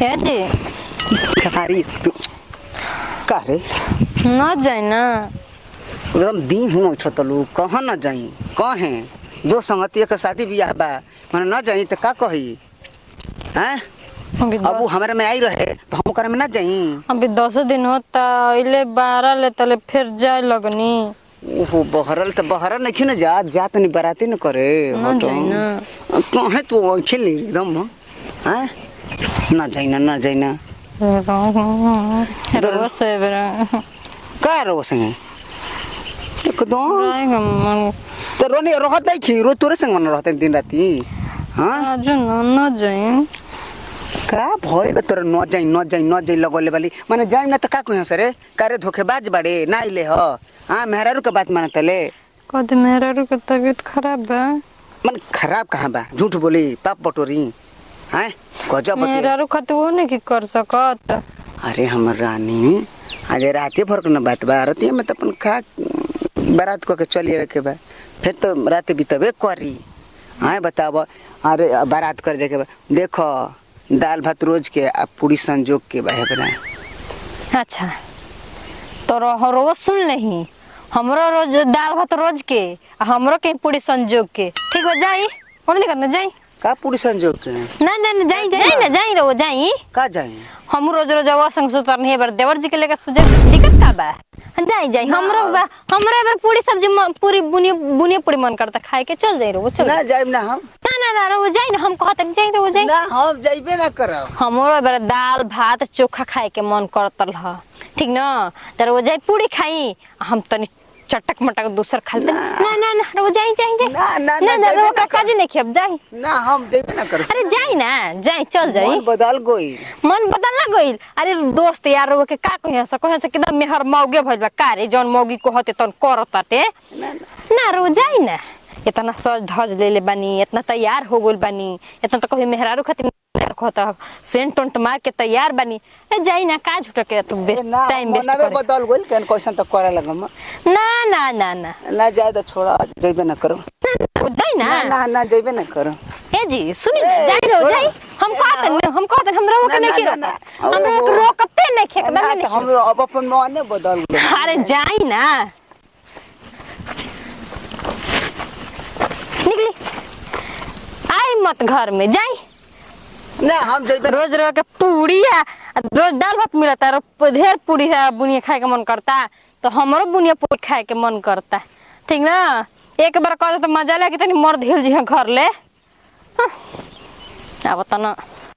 क्या जी अरे तू का रे न जाए ना एकदम दिन हो छतलू कहाँ न जाई कहे दो संगतिया के शादी बियाह बा मन न जाई तो का कही हैं अभी अब वो 10 हमारे में आई रहे तो हम ओकरा में न जाई अभी 10 दिन होता इले 12 ले तले फिर जाए लगनी ओहो बहरल तो बहरल नहीं न जा तो नहीं बराती न करे हो न तो जाए ना कहे तू खेल एकदम हैं न जाई न जाई न रोज से बेरा का रो संगे एकदम रहेगा मन तो रोने रहत नहीं खी रो तोरे संग मन रहते दिन राती हां आज न जाए का भइल तोर न जाई लगोले वाली माने जाई ना त का कहियो सरे कारे धोखेबाज बाड़े ना आइले ह हां मेहरारू के बात मानतले कद मेरा के तबीयत खराब बा मन खराब कहां बा झूठ बोली पाप बटोरी हैं गजब बतिया मेरा खातिर वो नहीं कर सकत अरे हमर रानी आज राते भर के न बात बा राती में त अपन खा बारात को के चली आवे के बा फिर तो रात बितबे करी हां बताव अरे बारात कर जाके बा देखो दाल भात रोज के आ पूरी संजोग के बा बना अच्छा तो रोज सुन लही हमरो रोज दाल भात रोज के आ हमरो के पूरी संजोग के ठीक हो जाई कौन नहीं करना जाई का पूरी संजोग के ना जाई ना जाई रो जाई का जाए हम रोज वो संग सुतर नहीं बर देवर जी के लेकर सुजे दिक्कत का बा जाई हमरो बार पूरी सब्जी पूरी बुनिया पूरी मन करता खाए के चल जाई रो चल ना जाइब ना हम ना रो जाई ना हम कहत जाई रो जाई ना हम जाइबे ना करब हमरो बार दाल भात चोखा खाए के मन करतल ह ठीक ना तर वो जाई पूरी खाई हम तनी चटक मटक दूसर खा ले ना रो जाई ना रो काका जी नहीं खेब जाई ना हम जाइबे ना करब अरे जाई ना जाई चल जाई मन बदल गई मन बदल ना गइल अरे दोस्त यार के का कहिया से एकदम मेहर मौगे भइल बा का रे जौन मौगी को हते तन करताटे ना रो जाई ना इतना सज धज ले बानी इतना तैयार हो गइल बानी इतना तो कभी मेहरारू खातिर कहता सेंट टोंट मार के तैयार बानी जाई ना का झूठ के तू बेस्ट टाइम वेस्ट करे बदल गइल केन क्वेश्चन तो करे लगम ना जाए तो छोड़ा जाइबे ना करो जाई ना ना जाइबे ना करो ए जी सुनी जाई रो जाई हम कहत हम रोक नहीं के हमरा के रोकते नहीं खेक नहीं हम अब अपन मन बदल गइल अरे जाई ना निकली आई मत घर में जाई ना हम जाइबे रोज के पूरी है रोज दाल भात मिलता है ढेर पूरी है बुनिया खाए के मन करता तो हमरो बुनिया पूरी खाए के मन करता ठीक ना एक बार कहते तो मजा लगे तनी मर्द हिल जी घर ले अब तना